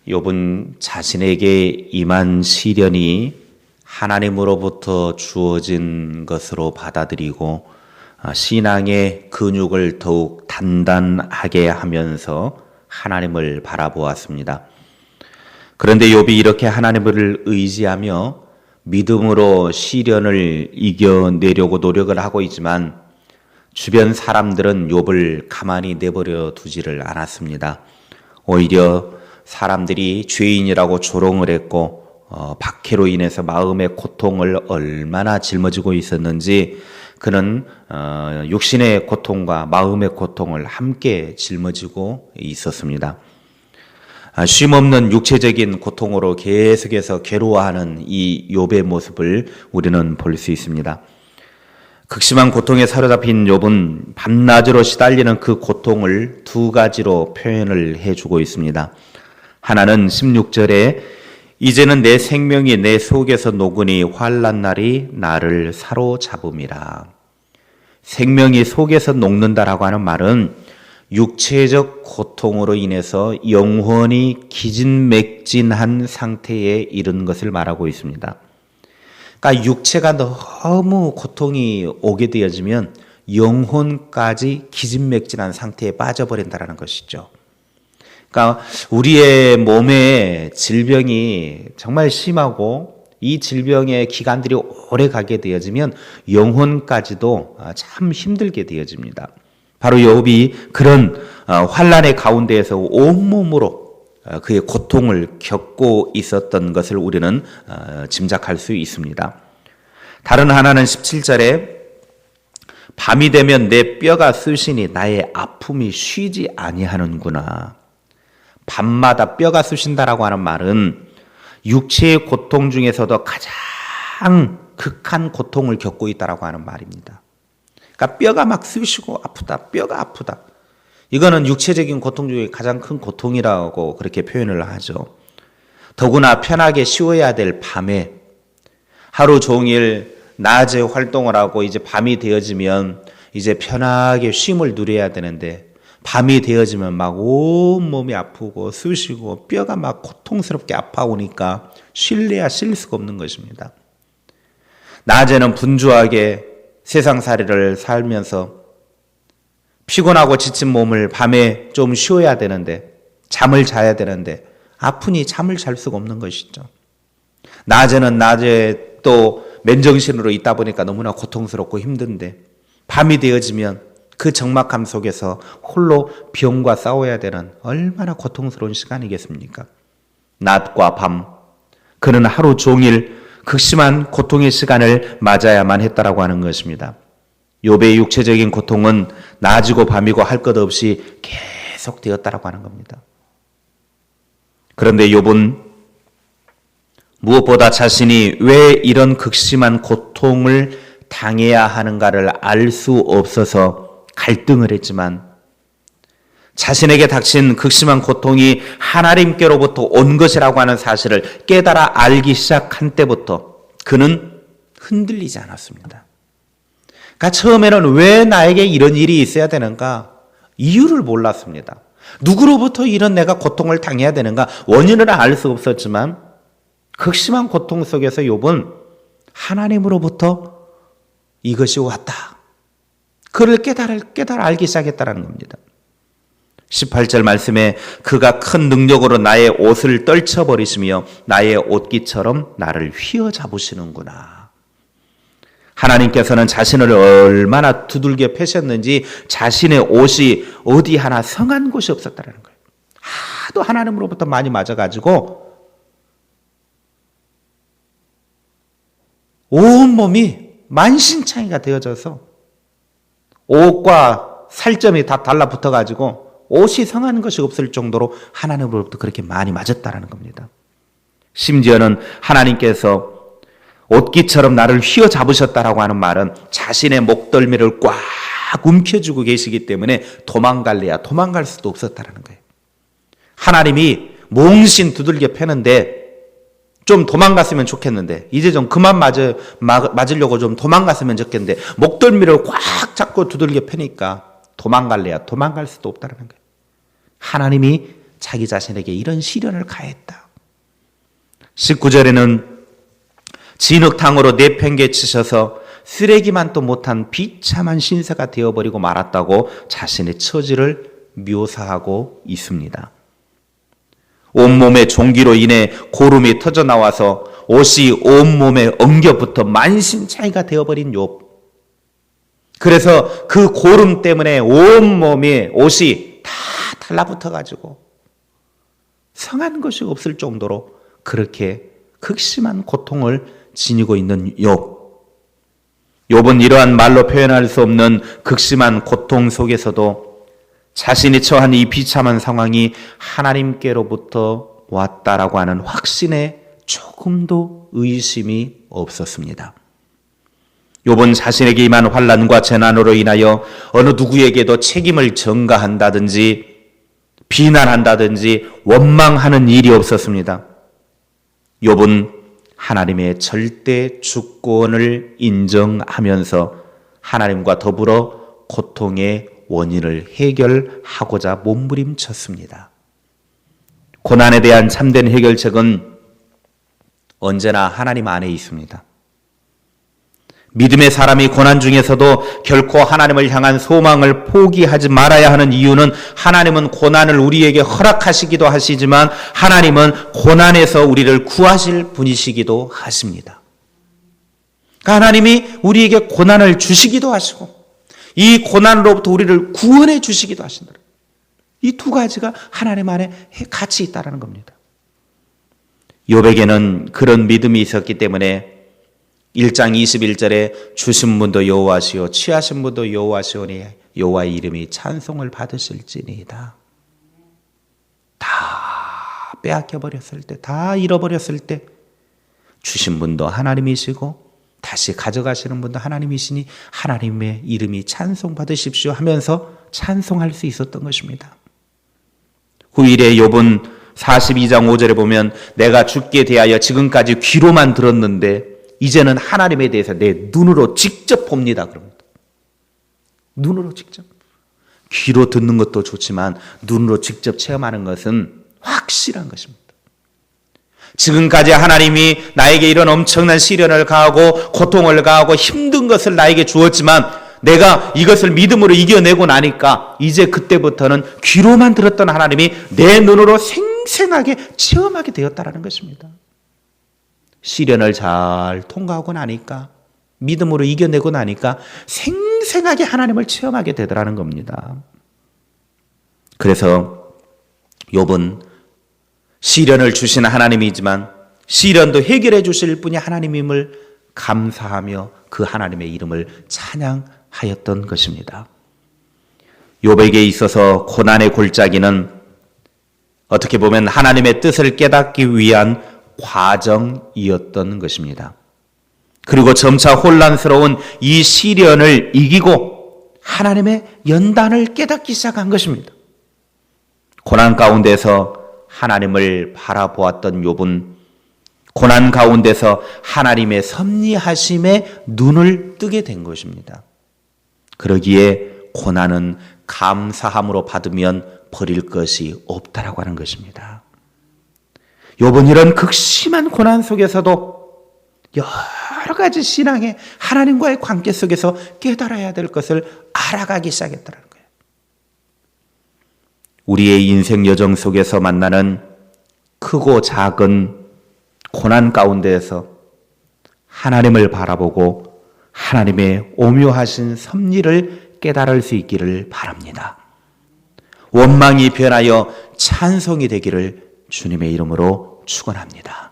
욥은 자신에게 임한 시련이 하나님으로부터 주어진 것으로 받아들이고 신앙의 근육을 더욱 단단하게 하면서 하나님을 바라보았습니다. 그런데 욥이 이렇게 하나님을 의지하며 믿음으로 시련을 이겨내려고 노력을 하고 있지만 주변 사람들은 욥을 가만히 내버려 두지를 않았습니다. 오히려 사람들이 죄인이라고 조롱을 했고 박해로 인해서 마음의 고통을 얼마나 짊어지고 있었는지 그는 육신의 고통과 마음의 고통을 함께 짊어지고 있었습니다. 쉼없는 육체적인 고통으로 계속해서 괴로워하는 이 욥의 모습을 우리는 볼 수 있습니다. 극심한 고통에 사로잡힌 욥은 밤낮으로 시달리는 그 고통을 두 가지로 표현을 해주고 있습니다. 하나는 16절에 이제는 내 생명이 내 속에서 녹으니 환난 날이 나를 사로잡음이라. 생명이 속에서 녹는다라고 하는 말은 육체적 고통으로 인해서 영혼이 기진맥진한 상태에 이른 것을 말하고 있습니다. 그러니까 육체가 너무 고통이 오게 되어지면 영혼까지 기진맥진한 상태에 빠져버린다는 것이죠. 그러니까 우리의 몸에 질병이 정말 심하고 이 질병의 기간들이 오래 가게 되어지면 영혼까지도 참 힘들게 되어집니다. 바로 욥이 그런 환난의 가운데에서 온몸으로 그의 고통을 겪고 있었던 것을 우리는 짐작할 수 있습니다. 다른 하나는 17절에 밤이 되면 내 뼈가 쑤시니 나의 아픔이 쉬지 아니하는구나. 밤마다 뼈가 쑤신다라고 하는 말은 육체의 고통 중에서도 가장 극한 고통을 겪고 있다라고 하는 말입니다. 그러니까 뼈가 막 쑤시고 아프다, 뼈가 아프다. 이거는 육체적인 고통 중에 가장 큰 고통이라고 그렇게 표현을 하죠. 더구나 편하게 쉬어야 될 밤에 하루 종일 낮에 활동을 하고 이제 밤이 되어지면 이제 편하게 쉼을 누려야 되는데 밤이 되어지면 막 온몸이 아프고 쑤시고 뼈가 막 고통스럽게 아파오니까 쉴래야 쉴 수가 없는 것입니다. 낮에는 분주하게 세상살이를 살면서 피곤하고 지친 몸을 밤에 좀 쉬어야 되는데 잠을 자야 되는데 아프니 잠을 잘 수가 없는 것이죠. 낮에는 낮에 또 맨정신으로 있다 보니까 너무나 고통스럽고 힘든데 밤이 되어지면 그 적막함 속에서 홀로 병과 싸워야 되는 얼마나 고통스러운 시간이겠습니까? 낮과 밤, 그는 하루 종일 극심한 고통의 시간을 맞아야만 했다라고 하는 것입니다. 욥의 육체적인 고통은 낮이고 밤이고 할 것 없이 계속되었다라고 하는 겁니다. 그런데 욥은 무엇보다 자신이 왜 이런 극심한 고통을 당해야 하는가를 알 수 없어서 갈등을 했지만 자신에게 닥친 극심한 고통이 하나님께로부터 온 것이라고 하는 사실을 깨달아 알기 시작한 때부터 그는 흔들리지 않았습니다. 그러니까 처음에는 왜 나에게 이런 일이 있어야 되는가? 이유를 몰랐습니다. 누구로부터 이런 내가 고통을 당해야 되는가? 원인을 알 수 없었지만 극심한 고통 속에서 욥은 하나님으로부터 이것이 왔다. 그를 깨달아 알기 시작했다는 겁니다. 18절 말씀에 그가 큰 능력으로 나의 옷을 떨쳐버리시며 나의 옷깃처럼 나를 휘어잡으시는구나. 하나님께서는 자신을 얼마나 두들겨 패셨는지 자신의 옷이 어디 하나 성한 곳이 없었다는 거예요. 하도 하나님으로부터 많이 맞아가지고 온몸이 만신창이가 되어져서 옷과 살점이 다 달라붙어가지고 옷이 성한 것이 없을 정도로 하나님으로부터 그렇게 많이 맞았다는 겁니다. 심지어는 하나님께서 옷깃처럼 나를 휘어잡으셨다라고 하는 말은 자신의 목덜미를 꽉 움켜쥐고 계시기 때문에 도망갈 수도 없었다라는 거예요. 하나님이 몽신 두들겨 패는데 좀 도망갔으면 좋겠는데 이제 좀 그만 맞으려고 좀 도망갔으면 좋겠는데 목덜미를 꽉 잡고 두들겨 패니까 도망갈 수도 없다는 거예요. 하나님이 자기 자신에게 이런 시련을 가했다. 19절에는 진흙탕으로 내팽개치셔서 쓰레기만 또 못한 비참한 신세가 되어버리고 말았다고 자신의 처지를 묘사하고 있습니다. 온몸에 종기로 인해 고름이 터져나와서 옷이 온몸에 엉겨붙어 만신창이가 되어버린 욥. 그래서 그 고름 때문에 온몸에 옷이 다 달라붙어가지고 성한 것이 없을 정도로 그렇게 극심한 고통을 지니고 있는 욥. 욥은 이러한 말로 표현할 수 없는 극심한 고통 속에서도 자신이 처한 이 비참한 상황이 하나님께로부터 왔다라고 하는 확신에 조금도 의심이 없었습니다. 욥은 자신에게 임한 환난과 재난으로 인하여 어느 누구에게도 책임을 전가한다든지 비난한다든지 원망하는 일이 없었습니다. 욥은 하나님의 절대 주권을 인정하면서 하나님과 더불어 고통의 원인을 해결하고자 몸부림쳤습니다. 고난에 대한 참된 해결책은 언제나 하나님 안에 있습니다. 믿음의 사람이 고난 중에서도 결코 하나님을 향한 소망을 포기하지 말아야 하는 이유는 하나님은 고난을 우리에게 허락하시기도 하시지만 하나님은 고난에서 우리를 구하실 분이시기도 하십니다. 하나님이 우리에게 고난을 주시기도 하시고 이 고난으로부터 우리를 구원해 주시기도 하신다. 이 두 가지가 하나님 안에 같이 있다는 겁니다. 욥에게는 그런 믿음이 있었기 때문에 1장 21절에 주신 분도 여호와시요 취하신 분도 여호와시오니 여호와의 이름이 찬송을 받으실지니이다. 다 빼앗겨버렸을 때, 다 잃어버렸을 때 주신 분도 하나님이시고 다시 가져가시는 분도 하나님이시니 하나님의 이름이 찬송 받으십시오 하면서 찬송할 수 있었던 것입니다. 후일에 욥은 42장 5절에 보면 내가 주께 대하여 지금까지 귀로만 들었는데 이제는 하나님에 대해서 내 눈으로 직접 봅니다. 그럽니다. 눈으로 직접. 귀로 듣는 것도 좋지만 눈으로 직접 체험하는 것은 확실한 것입니다. 지금까지 하나님이 나에게 이런 엄청난 시련을 가하고 고통을 가하고 힘든 것을 나에게 주었지만 내가 이것을 믿음으로 이겨내고 나니까 이제 그때부터는 귀로만 들었던 하나님이 내 눈으로 생생하게 체험하게 되었다는 것입니다. 시련을 잘 통과하고 나니까 믿음으로 이겨내고 나니까 생생하게 하나님을 체험하게 되더라는 겁니다. 그래서 욥은 시련을 주신 하나님이지만 시련도 해결해 주실 분이 하나님임을 감사하며 그 하나님의 이름을 찬양하였던 것입니다. 욥에게 있어서 고난의 골짜기는 어떻게 보면 하나님의 뜻을 깨닫기 위한 과정이었던 것입니다. 그리고 점차 혼란스러운 이 시련을 이기고 하나님의 연단을 깨닫기 시작한 것입니다. 고난 가운데서 하나님을 바라보았던 욥은 고난 가운데서 하나님의 섭리하심에 눈을 뜨게 된 것입니다. 그러기에 고난은 감사함으로 받으면 버릴 것이 없다라고 하는 것입니다. 욥은 이런 극심한 고난 속에서도 여러 가지 신앙의 하나님과의 관계 속에서 깨달아야 될 것을 알아가기 시작했다는 거예요. 우리의 인생 여정 속에서 만나는 크고 작은 고난 가운데에서 하나님을 바라보고 하나님의 오묘하신 섭리를 깨달을 수 있기를 바랍니다. 원망이 변하여 찬송이 되기를 주님의 이름으로 축원합니다.